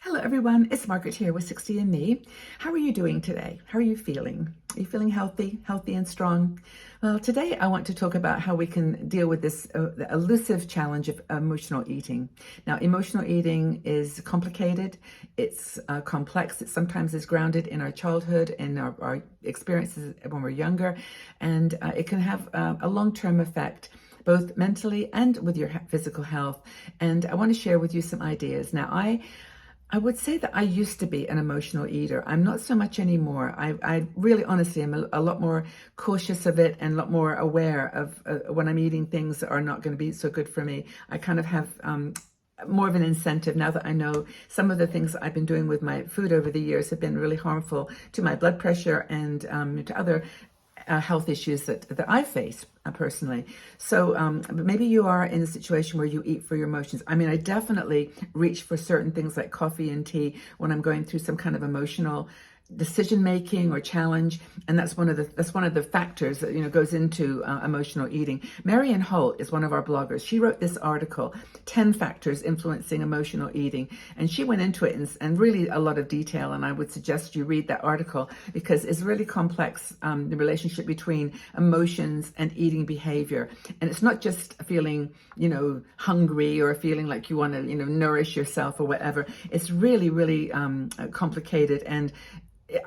Hello everyone, it's Margaret here with 60 and Me. How are you doing today? How are you feeling? Are you feeling healthy and strong? Well, today I want to talk about how we can deal with this elusive challenge of emotional eating. Now, emotional eating is complicated, it's complex, it sometimes is grounded in our childhood, in our experiences when we're younger, and it can have a long-term effect both mentally and with your physical health. And I want to share with you some ideas. Now, I would say that I used to be an emotional eater. I'm not so much anymore. I really honestly am a lot more cautious of it and a lot more aware of when I'm eating things that are not going to be so good for me. I kind of have more of an incentive now that I know some of the things that I've been doing with my food over the years have been really harmful to my blood pressure and to other health issues that I face personally. So but maybe you are in a situation where you eat for your emotions. I mean, I definitely reach for certain things like coffee and tea when I'm going through some kind of emotional decision making or challenge, and that's one of the factors that goes into emotional eating. Marianne Holt is one of our bloggers. She wrote this article, 10 factors influencing emotional eating, and she went into it in really a lot of detail, and I would suggest you read that article because it's really complex, the relationship between emotions and eating behavior. And it's not just feeling hungry or feeling like you want to nourish yourself or whatever. It's really complicated, and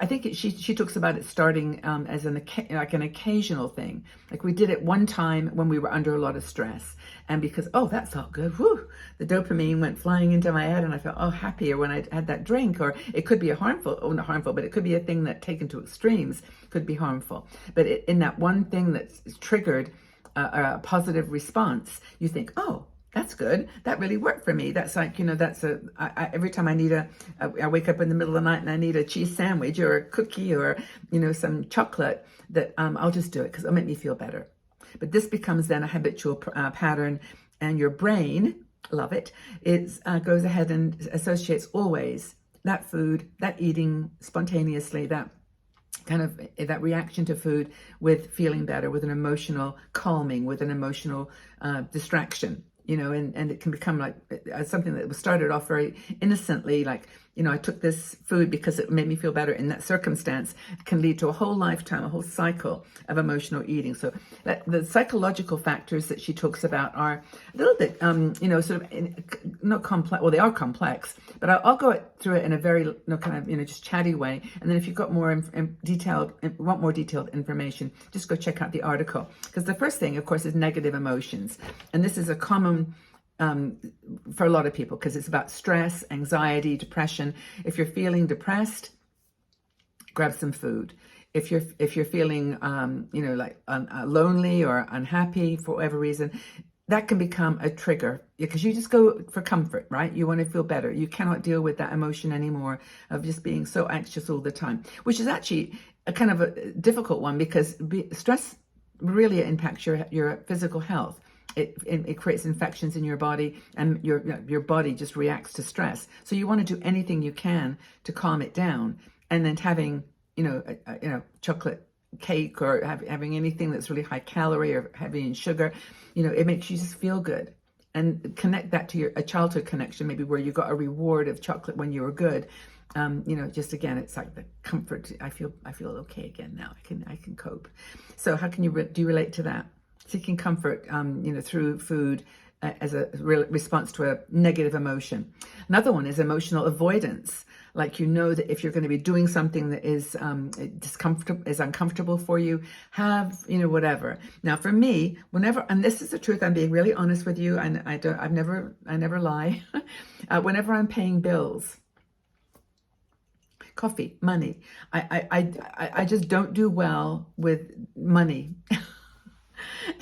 I think she talks about it starting as an occasional thing. Like we did it one time when we were under a lot of stress, and because that felt good, whew, the dopamine went flying into my head, and I felt happier when I had that drink. Or it could be not harmful, but it could be a thing that taken to extremes could be harmful. But in that one thing that's triggered a positive response, you think, that's good. That really worked for me. That's like, every time I wake up in the middle of the night and I need a cheese sandwich or a cookie or, some chocolate, that I'll just do it because it'll make me feel better. But this becomes then a habitual pattern, and your brain, love it, goes ahead and associates always that food, that eating spontaneously, that kind of that reaction to food with feeling better, with an emotional calming, with an emotional distraction. And it can become like something that was started off very innocently, like, I took this food because it made me feel better in that circumstance. It can lead to a whole lifetime, a whole cycle of emotional eating. So the psychological factors that she talks about are a little bit, not complex. Well, they are complex, but I'll go through it in a very just chatty way. And then if you've got more want more detailed information, just go check out the article. Because the first thing, of course, is negative emotions. And this is a common for a lot of people because it's about stress, anxiety, depression. If you're feeling depressed, grab some food. If you're feeling lonely or unhappy for whatever reason, that can become a trigger because you just go for comfort, right? You want to feel better. You cannot deal with that emotion anymore of just being so anxious all the time, which is actually a kind of a difficult one because stress really impacts your physical health. It creates infections in your body, and your body just reacts to stress. So you want to do anything you can to calm it down. And then having chocolate cake or having anything that's really high calorie or heavy in sugar, it makes you just feel good. And connect that to a childhood connection, maybe where you got a reward of chocolate when you were good. Just again, it's like the comfort. I feel okay again now. I can cope. So how can do you relate to that? Seeking comfort, through food as a response to a negative emotion. Another one is emotional avoidance. Like that if you're going to be doing something that is uncomfortable for you, have whatever. Now, for me, and this is the truth, I'm being really honest with you, and I never lie. Whenever I'm paying bills, coffee, money, I just don't do well with money.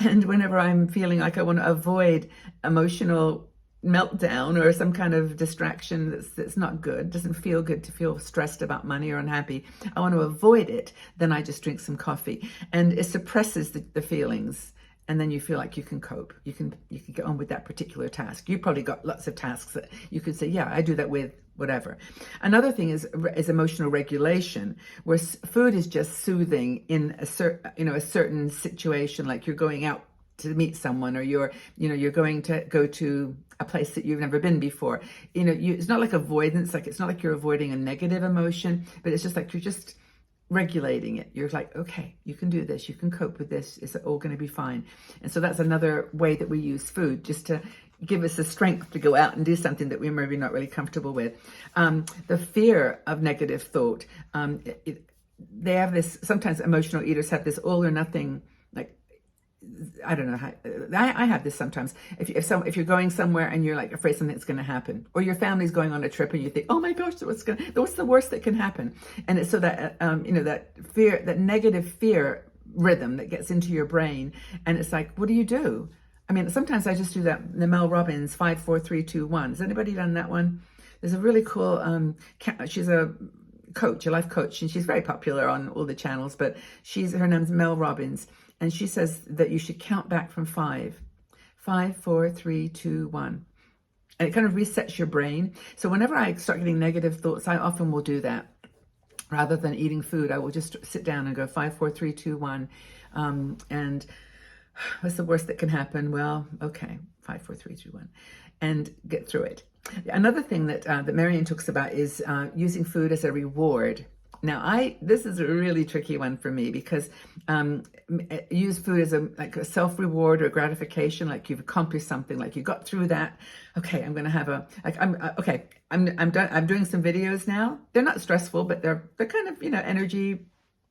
And whenever I'm feeling like I want to avoid emotional meltdown or some kind of distraction that's not good, doesn't feel good to feel stressed about money or unhappy, I want to avoid it, then I just drink some coffee. And it suppresses the feelings. And then you feel like you can cope. You can get on with that particular task. You probably got lots of tasks that you could say, yeah, I do that with whatever. Another thing is emotional regulation, where food is just soothing in a certain situation, like you're going out to meet someone, or you're going to go to a place that you've never been before. It's not like avoidance, like it's not like you're avoiding a negative emotion, but it's just like you're just regulating it. You're like, okay, you can do this, you can cope with this, it's all going to be fine. And so that's another way that we use food, just to give us the strength to go out and do something that we're maybe not really comfortable with. The fear of negative thought, they have this, sometimes emotional eaters have this all or nothing, like, I don't know how, I have this sometimes. If you're going somewhere and you're like afraid something's going to happen, or your family's going on a trip and you think, oh my gosh, what's the worst that can happen? And it's so that, that fear, that negative fear rhythm that gets into your brain. And it's like, what do you do? I mean, sometimes I just do that, the Mel Robbins 5, 4, 3, 2, 1. Has anybody done that one? There's a really cool, she's a coach, a life coach, and she's very popular on all the channels, but her name's Mel Robbins. And she says that you should count back from 5. 5, 4, 3, 2, 1. And it kind of resets your brain. So whenever I start getting negative thoughts, I often will do that. Rather than eating food, I will just sit down and go 5, 4, 3, 2, 1. And what's the worst that can happen? Well, okay, 5, 4, 3, 2, 1. And get through it. Another thing that Marion talks about is using food as a reward. Now, this is a really tricky one for me, because use food as a self-reward or gratification, like you've accomplished something, like you got through that. Okay, I'm going to have I'm done. I'm doing some videos now. They're not stressful, but they're kind of, energy,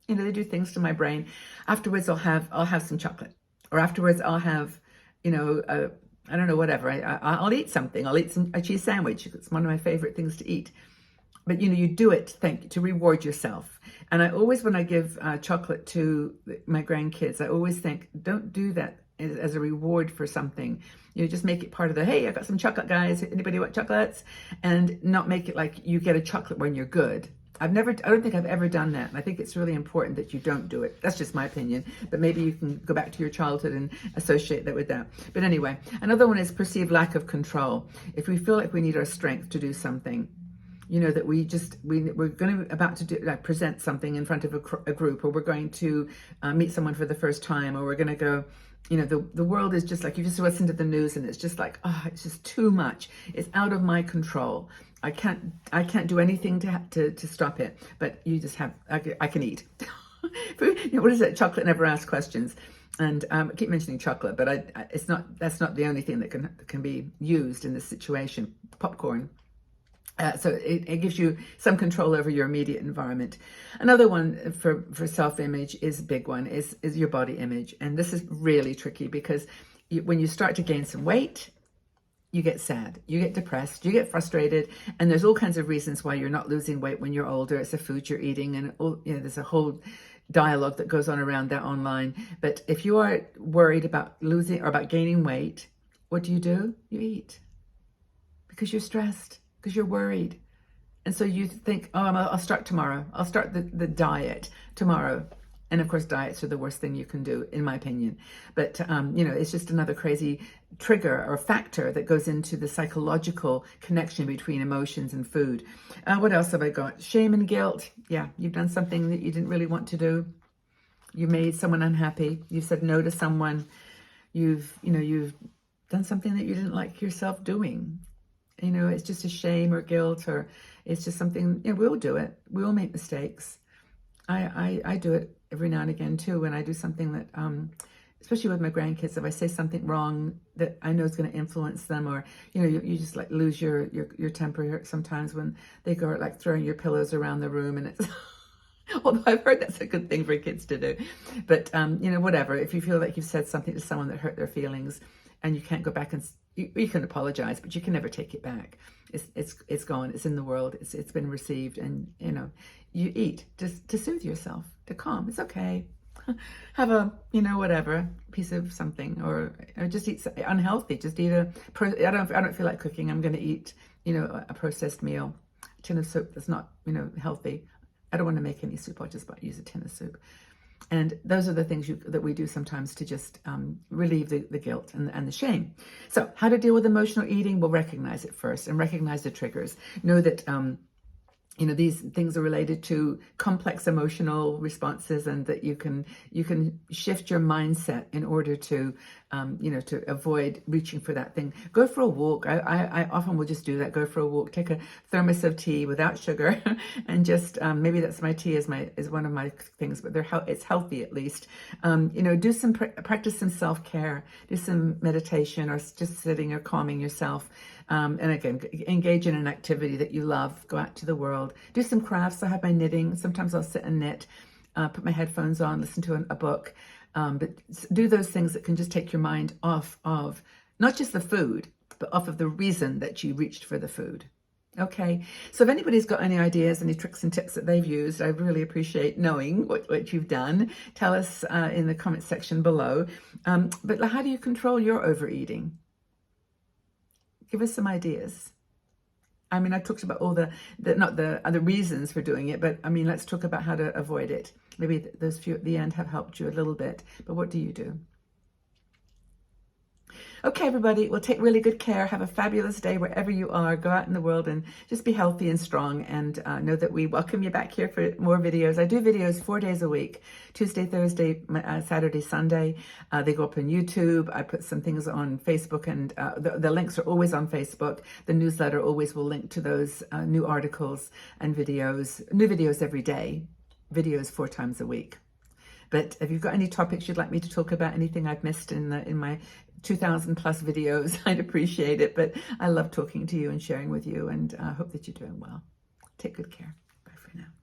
they do things to my brain. Afterwards, I'll have some chocolate, or afterwards I'll have, I don't know, whatever. I'll eat something. I'll eat a cheese sandwich. It's one of my favorite things to eat. But, you do it, to reward yourself. And I always, when I give chocolate to my grandkids, I always think, don't do that as a reward for something. Just make it part of hey, I got some chocolate, guys. Anybody want chocolates? And not make it like you get a chocolate when you're good. I don't think I've ever done that. And I think it's really important that you don't do it. That's just my opinion. But maybe you can go back to your childhood and associate that with that. But anyway, another one is perceived lack of control. If we feel like we need our strength to do something, that we're about to present something in front of a group, or we're going to meet someone for the first time, or we're going to go, the world is just like, you just listen to the news and it's just like, it's just too much. It's out of my control. I can't do anything to stop it, but you just I can eat. What is it? Chocolate never asks questions. And I keep mentioning chocolate, but that's not the only thing that can be used in this situation. Popcorn. So it gives you some control over your immediate environment. Another one for self-image is a big one, is your body image. And this is really tricky, because when you start to gain some weight, you get sad, you get depressed, you get frustrated, and there's all kinds of reasons why you're not losing weight when you're older. It's the food you're eating, and there's a whole dialogue that goes on around that online. But if you are worried about losing or about gaining weight, what do? You eat, because you're stressed, because you're worried. And so you think, I'll start tomorrow. I'll start the diet tomorrow. And of course, diets are the worst thing you can do, in my opinion. But, it's just another crazy trigger or factor that goes into the psychological connection between emotions and food. What else have I got? Shame and guilt. Yeah, you've done something that you didn't really want to do. You made someone unhappy. You've said no to someone. You've done something that you didn't like yourself doing. It's just a shame or guilt, or it's just something, we all do it. We all make mistakes. I do it every now and again too, when I do something that, especially with my grandkids, if I say something wrong that I know is going to influence them, or, you just like lose your temper sometimes when they go like throwing your pillows around the room, and it's, although I've heard that's a good thing for kids to do, but, whatever, if you feel like you've said something to someone that hurt their feelings and you can't go back and you can apologize, but you can never take it back. It's gone. It's in the world. It's been received, and you eat just to soothe yourself, to calm. It's okay. Have a whatever piece of something, or just eat unhealthy. Just eat I don't feel like cooking. I'm going to eat a processed meal, a tin of soup that's not healthy. I don't want to make any soup. I'll just use a tin of soup. And those are the things that we do sometimes to just relieve the guilt and the shame. So how to deal with emotional eating? We'll recognize it first and recognize the triggers. Know that, these things are related to complex emotional responses, and that you can shift your mindset in order to to avoid reaching for that thing. Go for a walk. I often will just do that. Go for a walk. Take a thermos of tea without sugar, and just maybe that's my tea is one of my things, but it's healthy at least. Do some practice some self-care. Do some meditation, or just sitting or calming yourself. And again, engage in an activity that you love. Go out to the world. Do some crafts. I have my knitting. Sometimes I'll sit and knit. Put my headphones on. Listen to a book. But do those things that can just take your mind off of not just the food, but off of the reason that you reached for the food. Okay, so if anybody's got any ideas, any tricks and tips that they've used, I really appreciate knowing what you've done. Tell us in the comment section below. But how do you control your overeating? Give us some ideas. I mean, I talked about all not the other reasons for doing it, but I mean, let's talk about how to avoid it. Maybe those few at the end have helped you a little bit, but what do you do? Okay, everybody, well, take really good care. Have a fabulous day wherever you are. Go out in the world and just be healthy and strong, and know that we welcome you back here for more videos. I do videos 4 days a week, Tuesday, Thursday, Saturday, Sunday. They go up on YouTube. I put some things on Facebook, and the links are always on Facebook. The newsletter always will link to those new articles and videos, new videos every day, videos 4 times a week. But if you've got any topics you'd like me to talk about, anything I've missed in my 2,000 plus videos, I'd appreciate it. But I love talking to you and sharing with you, and I hope that you're doing well. Take good care. Bye for now.